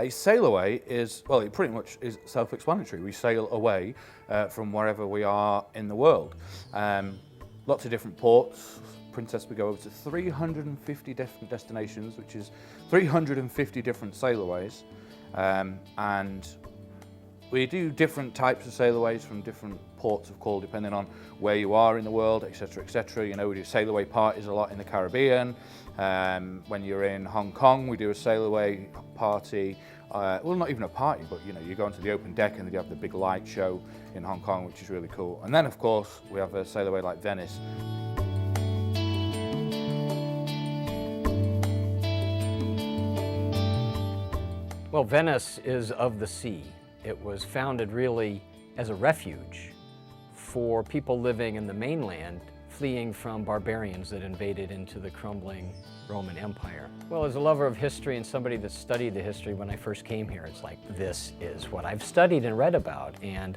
A sailaway is, well, it pretty much is self-explanatory. We sail away from wherever we are in the world. Lots of different ports. Princess, we go over to 350 different destinations, which is 350 different sailaways. And we do different types of sailaways from different ports of call, depending on where you are in the world, etc., etc. You know, we do sailaway parties a lot in the Caribbean. When you're in Hong Kong, we do a sailaway party. Well, not even a party, but you know, you go onto the open deck and they have the big light show in Hong Kong, which is really cool. And then, of course, we have a sailaway like Venice. Well, Venice is of the sea. It was founded really as a refuge for people living in the mainland, fleeing from barbarians that invaded into the crumbling Roman Empire. Well, as a lover of history and somebody that studied the history when I first came here, it's like, this is what I've studied and read about. And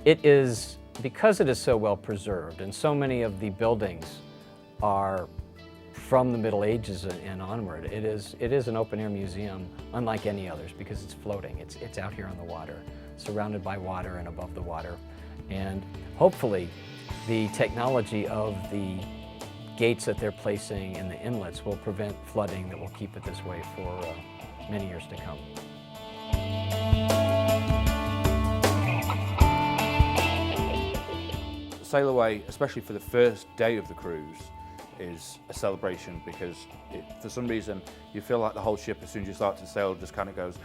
it is, because it is so well preserved and so many of the buildings are from the Middle Ages and onward, it is an open-air museum unlike any others because it's floating. It's out here on the water, surrounded by water and above the water. And hopefully the technology of the gates that they're placing and the inlets will prevent flooding that will keep it this way for many years to come. Sailaway, especially for the first day of the cruise, is a celebration because for some reason you feel like the whole ship, as soon as you start to sail, just kind of goes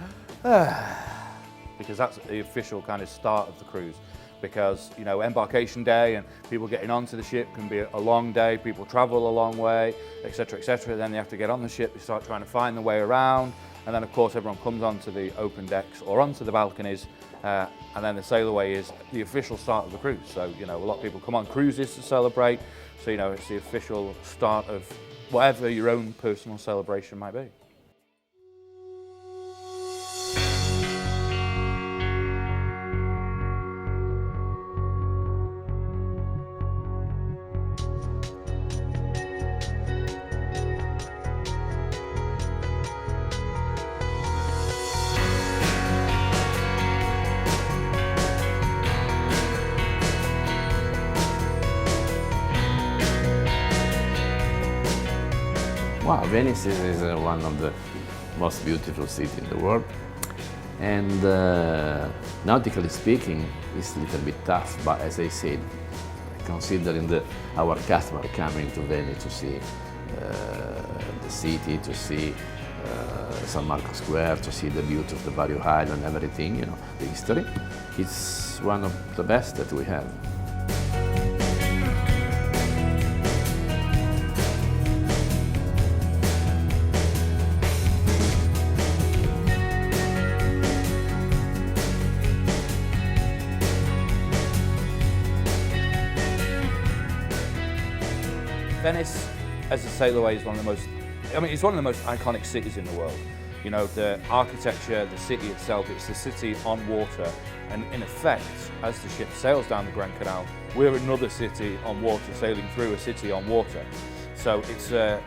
because that's the official kind of start of the cruise. Because, you know, embarkation day and people getting onto the ship can be a long day, people travel a long way, etc., etc. Then they have to get on the ship, they start trying to find the way around, and then of course everyone comes onto the open decks or onto the balconies, and then the sailaway is the official start of the cruise. So, you know, a lot of people come on cruises to celebrate, so, you know, it's the official start of whatever your own personal celebration might be. Wow, Venice is one of the most beautiful cities in the world, and nautically speaking, it's a little bit tough, but as I said, considering our customer coming to Venice to see the city, to see San Marco Square, to see the beauty of the Barrio Island, everything, you know, the history, it's one of the best that we have. Venice, as a sailaway, is one of the most, it's one of the most iconic cities in the world. You know, the architecture, the city itself, it's a city on water. And in effect, as the ship sails down the Grand Canal, we're another city on water, sailing through a city on water. So it's a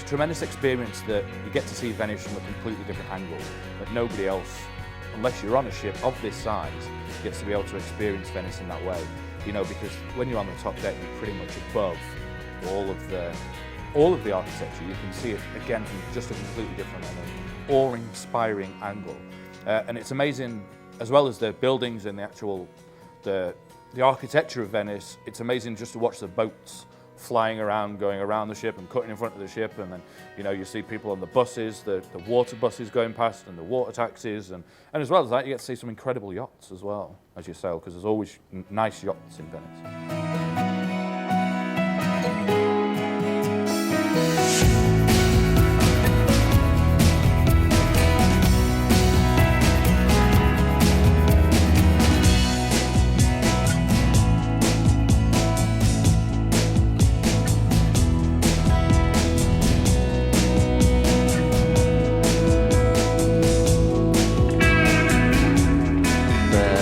tremendous experience that you get to see Venice from a completely different angle that nobody else, unless you're on a ship of this size, gets to be able to experience Venice in that way. You know, because when you're on the top deck, you're pretty much above all of the architecture. You can see it again from just a completely different and an awe-inspiring angle. And it's amazing, as well as the buildings and the actual the architecture of Venice. It's amazing just to watch the boats flying around, going around the ship and cutting in front of the ship, and then, you know, you see people on the buses, the water buses going past, and the water taxis, and as well as that, you get to see some incredible yachts as well as you sail, because there's always nice yachts in Venice.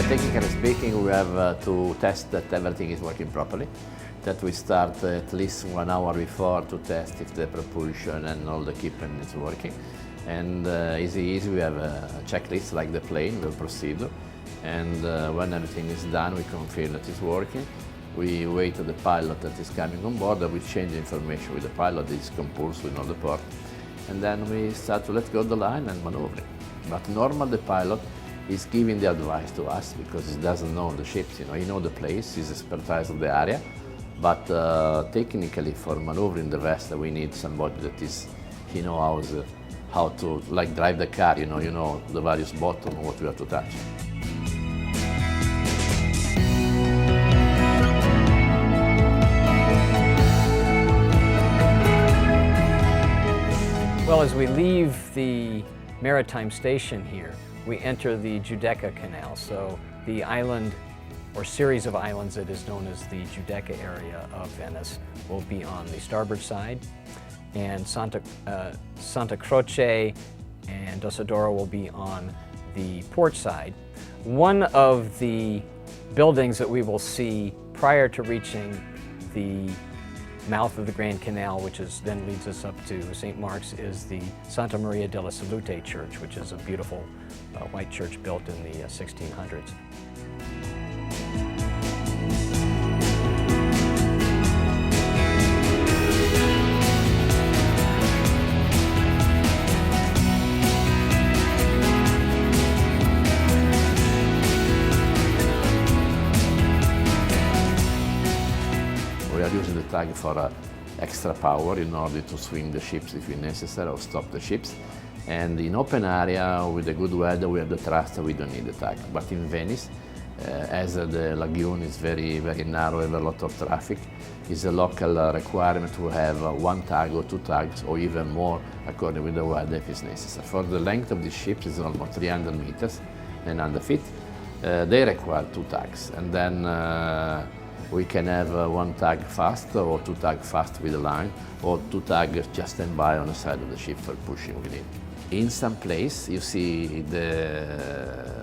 Technically speaking, we have to test that everything is working properly, that we start at least 1 hour before to test if the propulsion and all the equipment is working. And easy, we have a checklist like the plane, we'll proceed. And when everything is done, we confirm that it's working. We wait for the pilot that is coming on board, and we change the information with the pilot, it's compulsory, we know the port. And then we start to let go the line and maneuver. But normal, the pilot is giving the advice to us because he doesn't know the ships, he knows the place, he's expertise of the area. But technically, for maneuvering the vessel, we need somebody that he knows how to drive the car, you know the various buttons, what we have to touch. Well, as we leave the maritime station here, we enter the Giudecca Canal. So the island or series of islands that is known as the Giudecca area of Venice will be on the starboard side, and Santa Croce and Dosadoro will be on the port side. One of the buildings that we will see prior to reaching the mouth of the Grand Canal, which then leads us up to St. Mark's, is the Santa Maria della Salute Church, which is a beautiful white church built in the 1600s. We are using the tug for extra power in order to swing the ships if necessary or stop the ships. And in open area with the good weather, we have the thrust, we don't need the tug. But in Venice, as the lagoon is very, very narrow, have a lot of traffic, it's a local requirement to have one tug or two tugs or even more according with the weather if it's necessary. For the length of the ship is almost 300 meters, 900 feet. They require two tugs, and then we can have one tug fast or two tug fast with the line, or two tugs just stand by on the side of the ship for pushing with it. In some place you see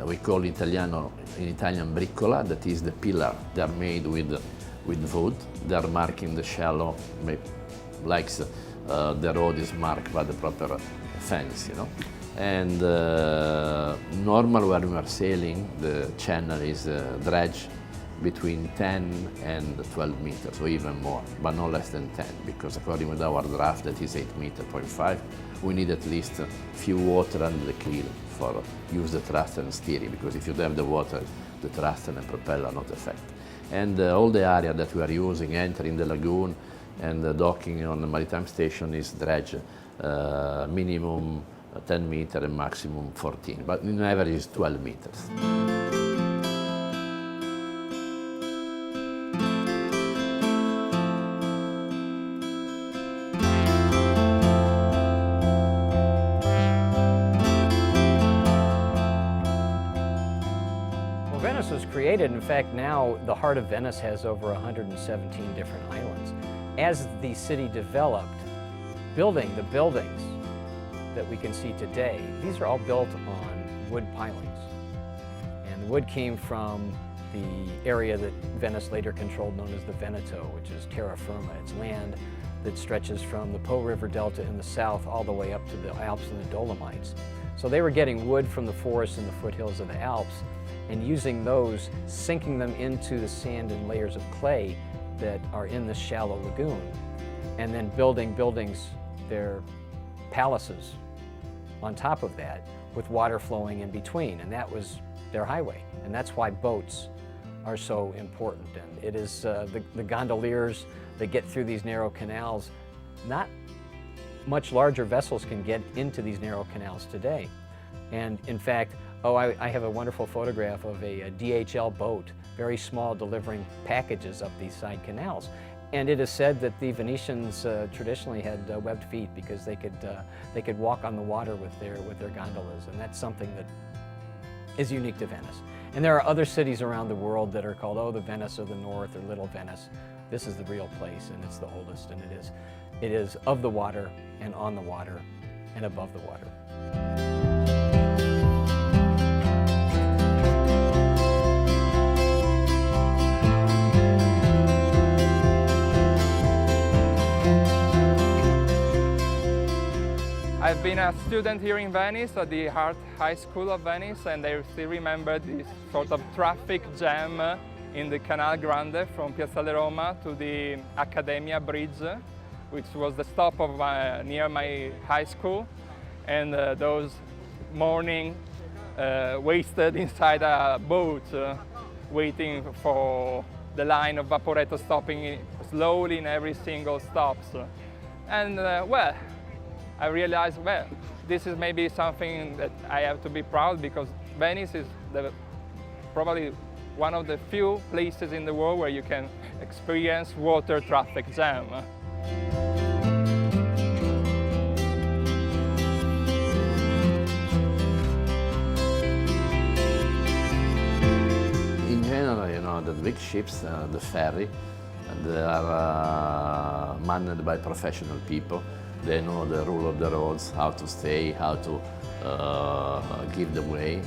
we call in Italian briccola, that is the pillar. They are made with wood. They are marking the shallow, like the road is marked by the proper fence, And normal when we are sailing, the channel is dredge between 10 and 12 meters or even more, but no less than 10, because according with our draft that is 8.5 meters, we need at least a few water under the keel for use the thrust and steering, because if you don't have the water, the thrust and the propeller not affect. And all the area that we are using, entering the lagoon and docking on the maritime station is dredge, minimum 10 meters and maximum 14, but in average is 12 meters. Venice was created. In fact, now the heart of Venice has over 117 different islands. As the city developed, the buildings that we can see today, these are all built on wood pilings. And the wood came from the area that Venice later controlled, known as the Veneto, which is terra firma. It's land that stretches from the Po River Delta in the south all the way up to the Alps and the Dolomites. So they were getting wood from the forests and the foothills of the Alps, and using those, sinking them into the sand and layers of clay that are in this shallow lagoon, and then building buildings, their palaces on top of that, with water flowing in between, and that was their highway. And that's why boats are so important. And it is the gondoliers that get through these narrow canals. Not much larger vessels can get into these narrow canals today. And in fact, I have a wonderful photograph of a DHL boat, very small, delivering packages up these side canals. And it is said that the Venetians traditionally had webbed feet because they could walk on the water with their gondolas, and that's something that is unique to Venice. And there are other cities around the world that are called, the Venice of the North or Little Venice. This is the real place, and it's the oldest, and it is of the water and on the water and above the water. I've I've been a student here in Venice at the Art High School of Venice, and I still remember this sort of traffic jam in the Canal Grande from Piazzale Roma to the Accademia Bridge, which was the stop of near my high school, and those morning wasted inside a boat waiting for the line of Vaporetto stopping slowly in every single stops. And well, I realized, well, this is maybe something that I have to be proud, because Venice is probably one of the few places in the world where you can experience water traffic jam. In general, you know, the big ships, the ferry, they are manned by professional people. They know the rule of the roads, how to stay, how to give the way,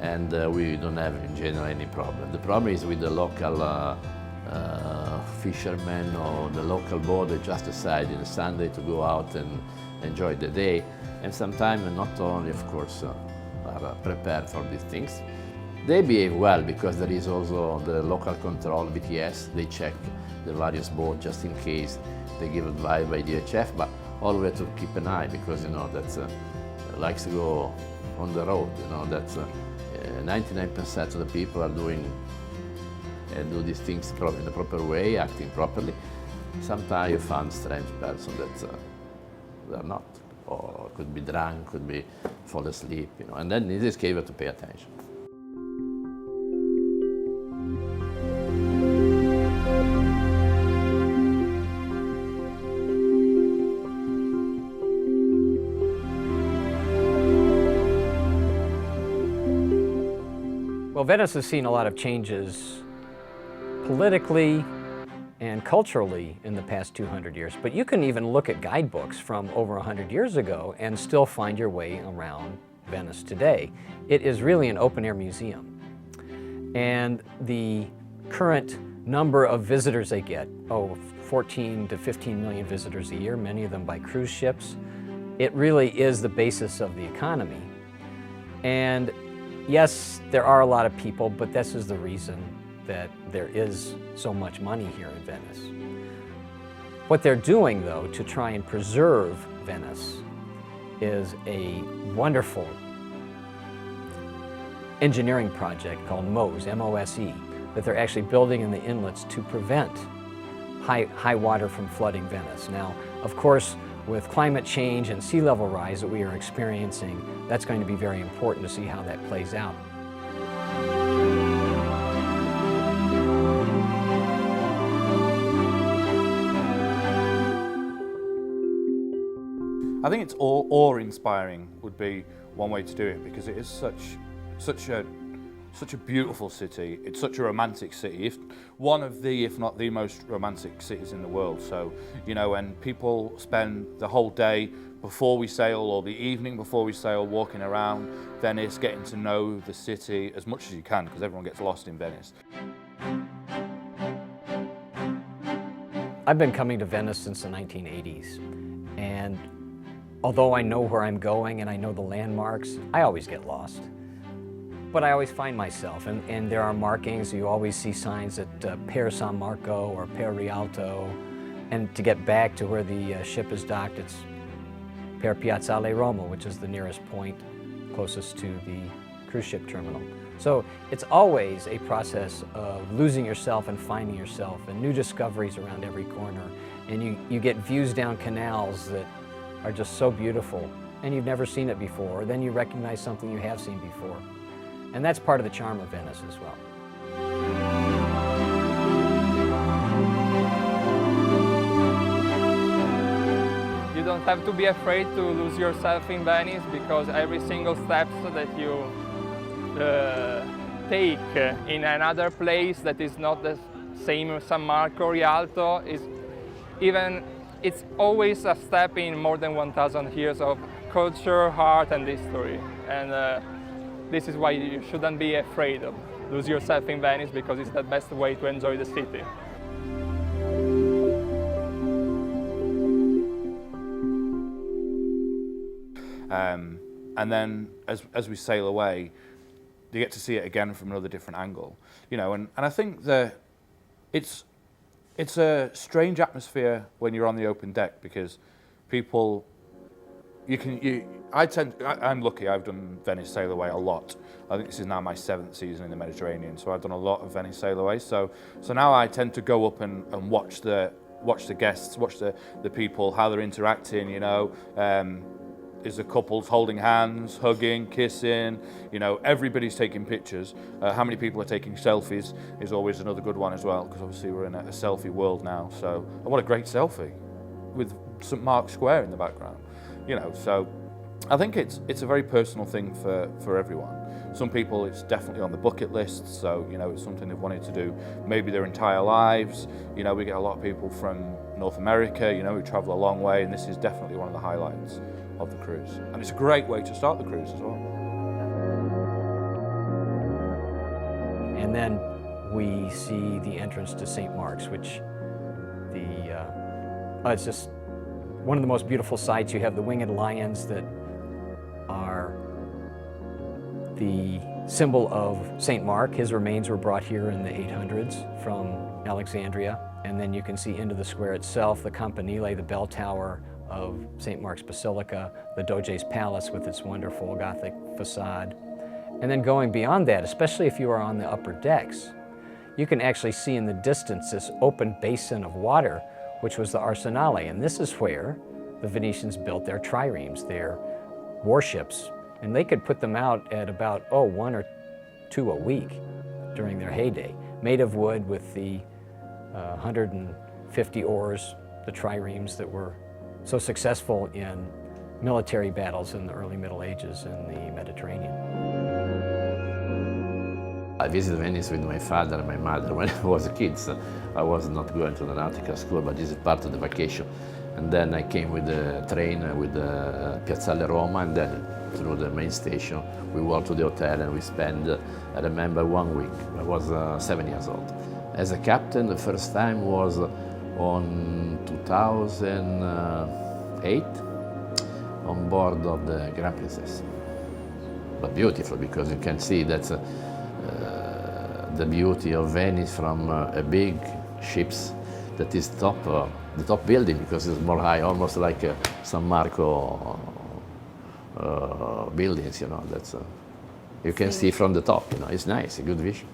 and we don't have in general any problem. The problem is with the local fishermen or the local boat. They just decide on a Sunday to go out and enjoy the day, and sometimes not only, of course, are prepared for these things. They behave well because there is also the local control, BTS. They check the various boats just in case they give advice by DHF, but always to keep an eye, because you know that likes to go on the road. You know that 99% of the people are doing do these things in the proper way, acting properly. Sometimes you find strange person that they're not, or could be drunk, could be fall asleep. You know, and then in this case you have to pay attention. Well, Venice has seen a lot of changes politically and culturally in the past 200 years, but you can even look at guidebooks from over 100 years ago and still find your way around Venice today. It is really an open-air museum, and the current number of visitors they get, 14 to 15 million visitors a year, many of them by cruise ships. It really is the basis of the economy. And yes, there are a lot of people, but this is the reason that there is so much money here in Venice. What they're doing, though, to try and preserve Venice is a wonderful engineering project called MOSE, M-O-S-E, that they're actually building in the inlets to prevent high water from flooding Venice. Now, of course, with climate change and sea level rise that we are experiencing, that's going to be very important to see how that plays out. I think it's awe-inspiring would be one way to do it, because it is such a beautiful city. It's such a romantic city. If not the most romantic cities in the world. So, you know, when people spend the whole day before we sail or the evening before we sail walking around Venice, getting to know the city as much as you can, because everyone gets lost in Venice. I've been coming to Venice since the 1980s, and although I know where I'm going and I know the landmarks, I always get lost. But I always find myself, and there are markings. You always see signs at Per San Marco or Per Rialto, and to get back to where the ship is docked, it's Per Piazzale Roma, which is the nearest point closest to the cruise ship terminal. So it's always a process of losing yourself and finding yourself, and new discoveries around every corner. And you get views down canals that are just so beautiful, and you've never seen it before, or then you recognize something you have seen before. And that's part of the charm of Venice as well. You don't have to be afraid to lose yourself in Venice, because every single step that you take in another place that is not the same as San Marco or Rialto it's always a step in more than 1,000 years of culture, art, and history. And this is why you shouldn't be afraid of lose yourself in Venice, because it's the best way to enjoy the city. And then as we sail away, you get to see it again from another different angle, you know. And I think that it's a strange atmosphere when you're on the open deck, because people, I'm lucky. I've done Venice Sailaway a lot. I think this is now my 7th season in the Mediterranean, so I've done a lot of Venice Sailaway. So now I tend to go up and watch the guests, watch the people, how they're interacting, you know. Is the couples holding hands, hugging, kissing, you know, everybody's taking pictures. How many people are taking selfies is always another good one as well, because obviously we're in a selfie world now. So, what a great selfie with St. Mark's Square in the background, you know. So I think it's a very personal thing for everyone. Some people, it's definitely on the bucket list, so, you know, it's something they've wanted to do maybe their entire lives. You know, we get a lot of people from North America, you know, who travel a long way, and this is definitely one of the highlights of the cruise. And it's a great way to start the cruise as well. And then we see the entrance to St. Mark's, which it's just one of the most beautiful sights. You have the winged lions that are the symbol of St. Mark. His remains were brought here in the 800s from Alexandria. And then you can see into the square itself, the Campanile, the bell tower of St. Mark's Basilica, the Doge's Palace with its wonderful Gothic facade. And then going beyond that, especially if you are on the upper decks, you can actually see in the distance this open basin of water, which was the Arsenale. And this is where the Venetians built their triremes, their warships. And they could put them out at about, 1 or 2 a week during their heyday, made of wood with the 150 oars, the triremes that were so successful in military battles in the early Middle Ages in the Mediterranean. I visited Venice with my father and my mother when I was a kid. So I was not going to the nautical school, but this is part of the vacation. And then I came with the train with the Piazzale Roma, and then through the main station we walked to the hotel and we spent, I remember, 1 week. I was 7 years old. As a captain, the first time was on 2008 on board of the Grand Princess. But beautiful, because you can see that's the beauty of Venice from a big ships that is the top building, because it's more high, almost like San Marco buildings, you know. That's you can see from the top, you know. It's nice, a good vision.